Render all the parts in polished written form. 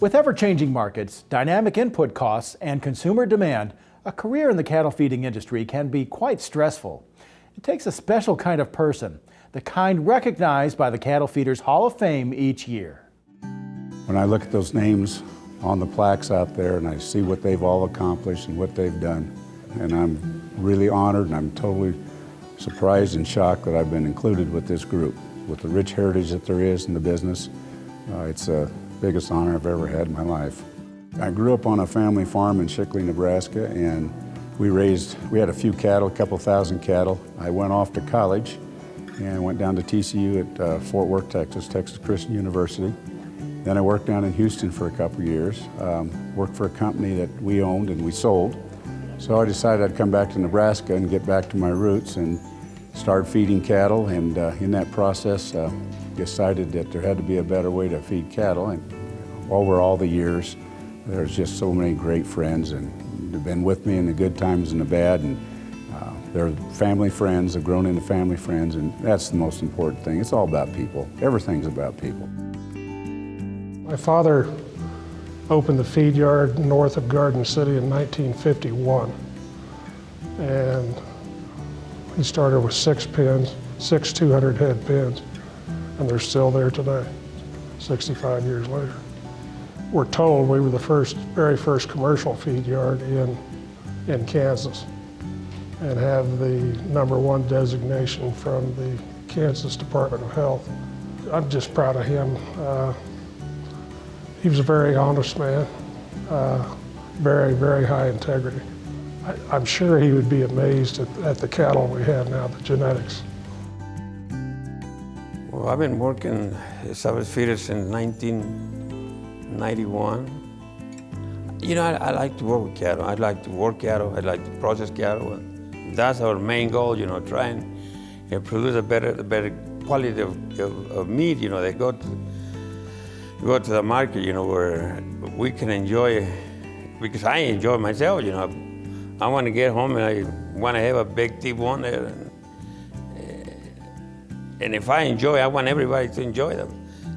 With ever-changing markets, dynamic input costs, and consumer demand, a career in the cattle feeding industry can be quite stressful. It takes a special kind of person, the kind recognized by the Cattle Feeders Hall of Fame each year. When I look at those names on the plaques out there and I see what they've all accomplished and what they've done, and I'm really honored and I'm totally surprised and shocked that I've been included with this group. With the rich heritage that there is in the business, it's the biggest honor I've ever had in my life. I grew up on a family farm in Shickley, Nebraska, and we had a few cattle, a couple thousand cattle. I went off to college and went down to TCU at Fort Worth, Texas Christian University. Then I worked down in Houston for a couple years, worked for a company that we owned and we sold. So I decided I'd come back to Nebraska and get back to my roots and start feeding cattle, and in that process decided that there had to be a better way to feed cattle. And over all the years, there's just so many great friends, and they've been with me in the good times and the bad, and they're family friends, have grown into family friends, and that's the most important thing. It's all about people. Everything's about people. My father opened the feed yard north of Garden City in 1951, and he started with 6 pens, 6 200 head pens, and they're still there today, 65 years later. We're told we were the very first commercial feed yard in Kansas, and have the #1 designation from the Kansas Department of Health. I'm just proud of him. He was a very honest man, very, very high integrity. I'm sure he would be amazed at the cattle we have now, the genetics. Well, I've been working as a feeder since 1991. You know, I like to work with cattle. I like to work cattle. I like to process cattle. That's our main goal, you know, try and produce a better quality of meat, you know, that go to the market, you know, where we can enjoy, because I enjoy myself, you know. I want to get home and I want to have a big T1 there. And if I enjoy, I want everybody to enjoy them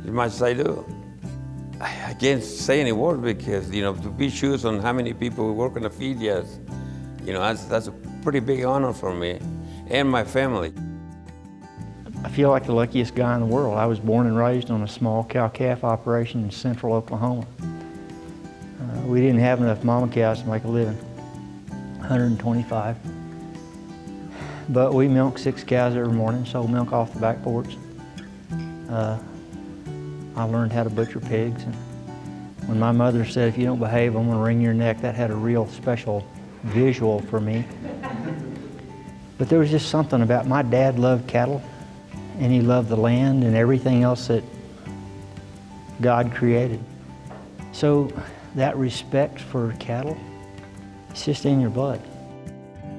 as much as I do. I can't say any words because, you know, to be choose on how many people who work in the feed yards, you know, that's a pretty big honor for me and my family. I feel like the luckiest guy in the world. I was born and raised on a small cow-calf operation in central Oklahoma. We didn't have enough mama cows to make a living, 125. But we milked 6 cows every morning, sold milk off the back porch. I learned how to butcher pigs. And when my mother said, "If you don't behave, I'm gonna wring your neck," that had a real special visual for me. But there was just something about, my dad loved cattle, and he loved the land and everything else that God created. So that respect for cattle, it's just in your blood.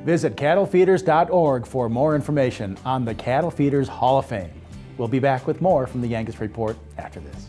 Visit cattlefeeders.org for more information on the Cattle Feeders Hall of Fame. We'll be back with more from the Angus Report after this.